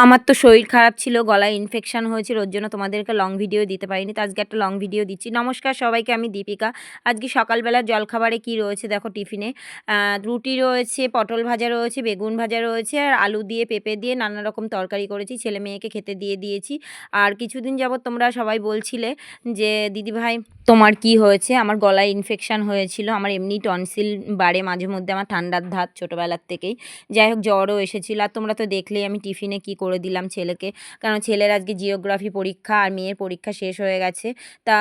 আমার তো শরীর খারাপ ছিল, গলায় ইনফেকশন হয়েছিল। ওর জন্য তোমাদেরকে লং ভিডিও দিতে পারিনি। তো আজকে একটা লং ভিডিও দিচ্ছি। নমস্কার সবাইকে, আমি দীপিকা। আজকে সকালবেলার জলখাবারে কি রয়েছে দেখো টিফিনে। রুটি রয়েছে, পটল ভাজা রয়েছে, বেগুন ভাজা রয়েছে, আর আলু দিয়ে পেঁপে দিয়ে নানা রকম তরকারি করেছি। ছেলে মেয়েকে খেতে দিয়ে দিয়েছি। আর কিছুদিন যাবৎ তোমরা সবাই বলছিলে যে দিদিভাই তোমার কি হয়েছে? আমার গলায় ইনফেকশন হয়েছিল। আমার এমনি টনসিল বাড়ে মাঝে মধ্যে, আমার ঠান্ডার ধাত ছোটোবেলার থেকেই। যাই হোক, জ্বরও এসেছিল। আর তোমরা তো দেখলেই আমি টিফিনে কি করে দিলাম ছেলেকে, কারণ ছেলের আজকে জিওগ্রাফি পরীক্ষা আর মেয়ের পরীক্ষা শেষ হয়ে গেছে। তা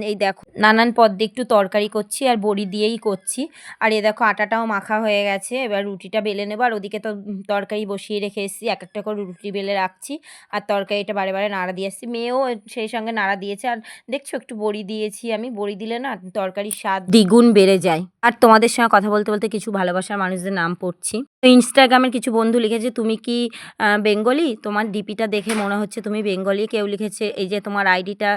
এই দেখো নানান পদ দিয়ে একটু তরকারি করছি আর বড়ি দিয়েই করছি। আর এ দেখো আটাটাও মাখা হয়ে গেছে, এবার রুটিটা বেলে নেবো। আর ওদিকে তো তরকারি বসিয়ে রেখে এসেছি, এক একটা করে রুটি বেলে রাখছি আর তরকারিটা বারে বারে নাড়া দিয়ে এসেছি। মেয়েও সেই সঙ্গে নাড়া দিয়েছে। আর দেখছো একটু বড়ি দিয়েছি, আমি বড়ি দিলে না তরকারির স্বাদ দ্বিগুণ বেড়ে যায়। আর তোমাদের সঙ্গে কথা বলতে বলতে কিছু ভালোবাসার মানুষদের নাম পড়ছি। তো ইনস্টাগ্রামের কিছু বন্ধু লিখেছে, তুমি কি বেঙ্গলি? তোমার ডিপিটা দেখে মনে হচ্ছে তুমি বেঙ্গলি। কেউ লিখেছে এই যে তোমার আইডিটা,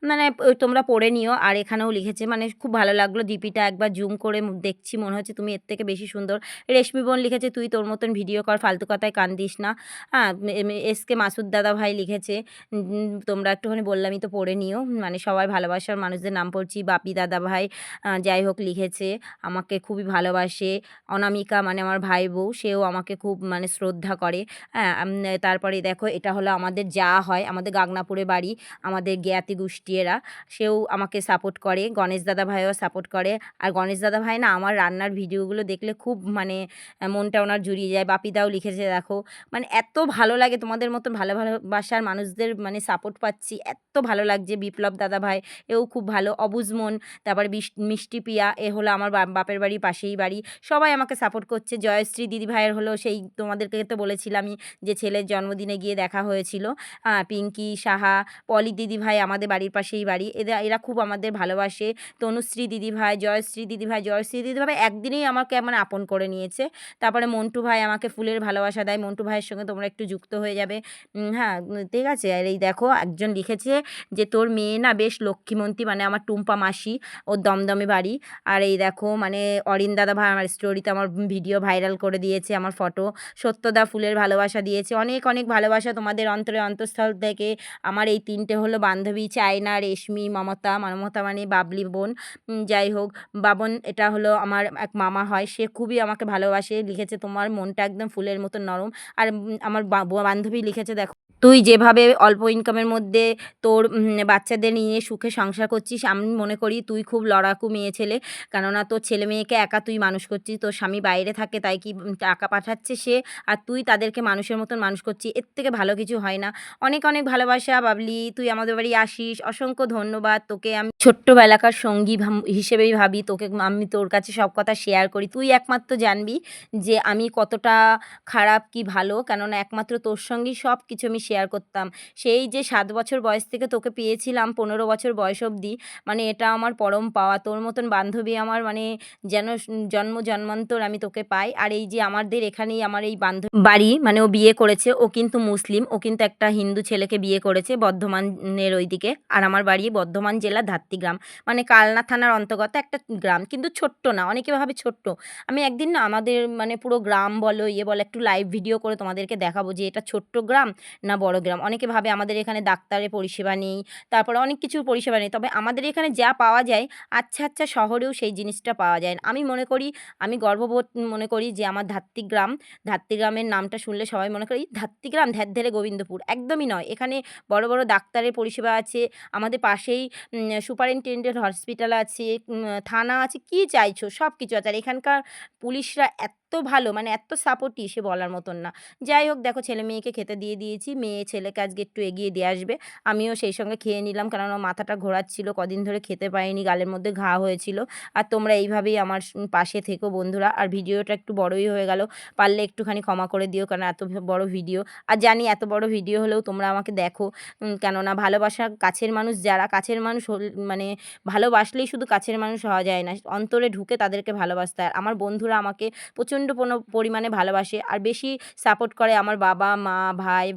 মানে তোমরা পড়ে নিও। আর এখানেও লিখেছে, মানে খুব ভালো লাগলো ডিপিটা, একবার জুম করে দেখছি মনে হচ্ছে তুমি এর থেকে বেশি সুন্দর। রেশমি বোন লিখেছে, তুই তোর মতন ভিডিও কর, ফালতু কথায় কান দিস না। হ্যাঁ, এসকে মাসুদ দাদা ভাই লিখেছে, তোমরা একটুখানি বললামই তো পড়ে নিও। মানে সবাই ভালোবাসার মানুষদের নাম পড়ছি। বাপি দাদা ভাই যাই হোক লিখেছে, আমাকে খুবই ভালোবাসে। অনামিকা মানে আমার ভাই বউ, সেও আমাকে খুব মানে শ্রদ্ধা করে। হ্যাঁ, তারপরে দেখো এটা হলো আমাদের যা হয়, আমাদের গাগনাপুরে বাড়ি, আমাদের জ্ঞাতি গোষ্ঠীরা, সেও আমাকে সাপোর্ট করে। গণেশ দাদা ভাইও সাপোর্ট করে। আর গণেশ দাদা ভাই না আমার রান্নার ভিডিওগুলো দেখলে খুব মানে মনটা ওনার জুড়িয়ে যায়। বাপিদাও লিখেছে দেখো, মানে এত ভালো লাগে তোমাদের মতন ভালো ভালোবাসার মানুষদের মানে সাপোর্ট পাচ্ছি, এত ভালো লাগছে। বিপ্লব দাদা ভাই এও খুব ভালো। অবুজ মন, তারপরে মিষ্টি পিয়া, এ হলো আমার বাপের বাড়ি, পাশেই বাড়ি। সবাই আমাকে সাপোর্ট করছে। জয়শ্রী দিদি ভাইয়ের হলো সেই তোমাদেরকে তো বলেছিলামই যে ছেলের জন্মদিনে গিয়ে দেখা হয়েছিল। পিঙ্কি সাহা, পলি দিদি ভাই আমাদের বাড়ির পাশেই বাড়ি, এরা খুব আমাদের ভালোবাসে। তনুশ্রী দিদি ভাই, জয়শ্রী দিদি ভাই, জয়শ্রী দিদি ভাই একদিনেই আমাকে মানে আপন করে নিয়েছে। তারপরে মন্টু ভাই আমাকে ফুলের ভালোবাসা দেয়। মন্টু ভাইয়ের সঙ্গে তোমরা একটু যুক্ত হয়ে যাবে। হ্যাঁ, ঠিক আছে। আর এই দেখো একজন লিখেছে যে তোর মেয়ে না বেশ লক্ষ্মীমন্তী, মানে আমার টুম্পা মাসি, ওর দমদমে বাড়ি। আর এই দেখো মানে অরিন দাদা ভাই আমার স্টোরিতে আমার ভিডিও ভাইরাল করে দিয়েছে, আমার ফটো। সত্যদা ফুলের ভালোবাসা দিয়েছে। অনেক অনেক ভালোবাসা তোমাদের অন্তরে অন্তঃস্থল থেকে। আমার এই তিনটে হলো বান্ধবী, চায়না, রেশমি, মমতা। মমতা মানে বাবলি বোন। যাই হোক, বাবন এটা হলো আমার এক মামা হয়, সে খুবই আমাকে ভালোবাসে। লিখেছে তোমার মনটা একদম ফুলের মতো নরম। আর আমার বান্ধবী লিখেছে দেখো, তুই যেভাবে অল্প ইনকামের মধ্যে তোর বাচ্চাদের নিয়ে সুখে সংসার করছিস, আমি মনে করি তুই খুব লড়াকু মেয়ে ছেলে। কেননা তোর ছেলে মেয়েকে একা তুই মানুষ করছিস, তোর স্বামী বাইরে থাকে তাই কি টাকা পাঠাচ্ছে সে, আর তুই তাদেরকে মানুষের মতন মানুষ করছিস, এর থেকে ভালো কিছু হয় না। অনেক অনেক ভালোবাসা বাবলি, তুই আমাদের বাড়ি আসিস, অসংখ্য ধন্যবাদ। তোকে আমি ছোট্টবেলাকার সঙ্গী হিসেবেই ভাবি, তোকে আমি তোর কাছে সব কথা শেয়ার করি। তুই একমাত্র জানবি যে আমি কতটা খারাপ কি ভালো, কেননা একমাত্র তোর সঙ্গেই সব কিছু আমি শেয়ার করতাম। সেই যে 7 বছর বয়স থেকে তোকে পেয়েছিলাম 15 বছর বয়স অবধি, মানে এটা আমার পরম পাওয়া। তোর মতন বান্ধবী আমার মানে যেন জন্ম জন্মান্তর আমি তোকে পাই। আর এই যে আমাদের এখানেই আমার এই বান্ধবী বাড়ি, মানে ও বিয়ে করেছে, ও কিন্তু মুসলিম, ও কিন্তু একটা হিন্দু ছেলেকে বিয়ে করেছে বর্ধমানের ওইদিকে। আর আমার বাড়ি বর্ধমান জেলার ধাত্রীগ্রাম, মানে কালনা থানার অন্তর্গত একটা গ্রাম, কিন্তু ছোট্ট না, অনেকে ভাবে ছোট্ট। আমি একদিন না আমাদের মানে পুরো গ্রাম বলো বলো একটু লাইভ ভিডিও করে তোমাদেরকে দেখাবো যে এটা ছোট্ট গ্রাম না বড় গ্রাম। অনেকে ভাবে আমাদের এখানে ডাক্তারের পরিষেবা নেই, তারপরে অনেক কিছুর পরিষেবা নেই, তবে আমাদের এখানে যা পাওয়া যায় আচ্ছা আচ্ছা শহরেও সেই জিনিসটা পাওয়া যায় না। আমি মনে করি, আমি গর্ববোধ মনে করি যে আমার ধাত্রীগ্রাম, ধাত্রীগ্রামের নামটা শুনলে সবাই মনে করি ধাত্রীগ্রাম ধ্যার গোবিন্দপুর, একদমই নয়। এখানে বড় বড় ডাক্তারের পরিষেবা আছে, আমাদের পাশেই সুপারিনটেনডেন্ট হসপিটাল আছে, থানা আছে, কি চাইছো সব কিছু আছে। আর এখানকার পুলিশরা এত ভালো, মানে এত সাপোর্টিভ, সে বলার মতন না। যাই হোক, দেখো ছেলে মেয়েকে খেতে দিয়ে দিয়েছি, মেয়ে ছেলেকে আজকে একটু এগিয়ে দিয়ে আসবে, আমিও সেই সঙ্গে খেয়ে নিলাম, কারণ মাথাটা ঘোরাচ্ছিল, কদিন ধরে খেতে পারিনি, গালের মধ্যে ঘা হয়েছিল। আর তোমরা এইভাবেই আমার পাশে থেকো বন্ধুরা। আর ভিডিওটা একটু বড়ই হয়ে গেল, পারলে একটুখানি ক্ষমা করে দিও, কারণ এত বড় ভিডিও। আর জানি এত বড় ভিডিও হলেও তোমরা আমাকে দেখো, কেননা ভালোবাসা, কাছের মানুষ যারা, কাছের মানুষ মানে ভালোবাসলেই শুধু কাছের মানুষ হওয়া যায় না, অন্তরে ঢুকে তাদেরকে ভালোবাসতে হয়। আমার বন্ধুরা আমাকে প্রচণ্ড প্রচণ্ড পরিমাণে ভালোবাসে আর বেশি সাপোর্ট করে আমার বাবা, মা,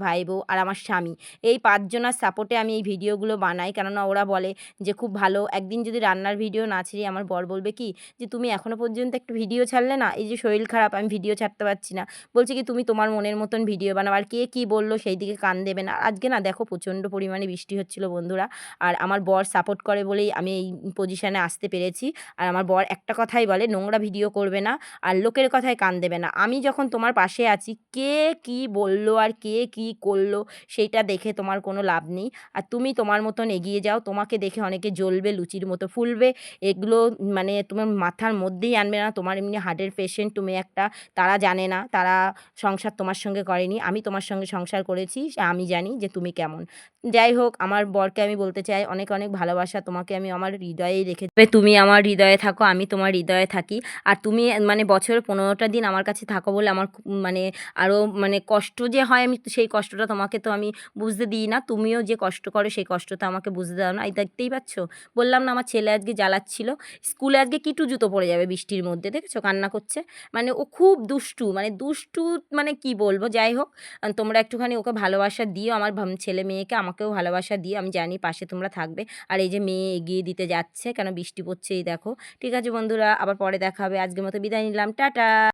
ভাই বউ আর আমার স্বামী। এই ৫ জনার সাপোর্টে আমি এই ভিডিওগুলো বানাই। কেননা ওরা বলে যে, "খুব ভালো। একদিন যদি রান্নার ভিডিও না ছেড়ে" আমার বর বলবে কি যে, "তুমি এখনো পর্যন্ত একটা ভিডিও ছাড়লে না? এই যে শরীর খারাপ আমি ভিডিও ছাড়তে পারছি না।" বলছে কি, "তুমি তোমার মনের মতন ভিডিও বানাও। আর কে কি বলল সেই দিকে কান দেবে না।" আর আজকে না দেখো প্রচণ্ড পরিমাণে বৃষ্টি হচ্ছিল বন্ধুরা। আর আমার বর সাপোর্ট করে বলেই আমি এই পজিশনে আসতে পেরেছি। আর আমার বর একটা কথাই বলে, "নোংরা ভিডিও করবে না আর লোকের কথায় কান দেবে না। আমি যখন তোমার পাশে আছি, কে কি বলল আর কে কি করল সেইটা দেখে তোমার কোনো লাভ নেই। আর তুমি তোমার মতন এগিয়ে যাও। তোমাকে দেখে অনেকে জ্বলবে, লুচির মতো ফুলবে। এগুলো মানে তোমার মাথার মধ্যেই আনবে না। তোমার এমনি হার্টের পেশেন্ট তুমি একটা। তারা জানে না, তারা সংসার তোমার সঙ্গে করেনি। আমি তোমার সঙ্গে সংসার করেছি। আমি জানি যে তুমি কেমন।" যাই হোক, আমার বরকে আমি বলতে চাই অনেক, অনেক ভালোবাসা। তোমাকে আমি আমার হৃদয়েই রেখে তবে তুমি আমার হৃদয়ে থাকো, আমি তোমার হৃদয়ে থাকি। আর তুমি মানে বছরে ১৫টা দিন আমার কাছে থাকো বলে আমার খুব মানে আরও মানে কষ্ট যে হয় আমি সেই কষ্টটা তোমাকে তো আমি বুঝতে দিই না। তুমিও যে কষ্ট করো সেই কষ্টটা আমাকে বুঝতে দাও না। এই দেখতেই পাচ্ছ? বললাম না আমার ছেলে আজকে জ্বালাচ্ছিল। স্কুলে আজকে কিটু জুতো পরে যাবে বৃষ্টির মধ্যে। দেখেছো? কান্না করছে। মানে ও খুব দুষ্টু। মানে দুষ্টু মানে কি বলবো? যাই হোক, তোমরা একটুখানি ওকে ভালোবাসা দিও। আমার ছেলে মেয়েকে আমাকেও ভালোবাসা দিও। আমি জানি পাশে তোমরা থাকবে। আর এই যে মেয়ে এগিয়ে দিতে যাচ্ছে কেন বৃষ্টি পড়ছে এই দেখো। ঠিক আছে বন্ধুরা, আবার পরে দেখা হবে। আজকের মতো বিদায় নিলাম। টাটা।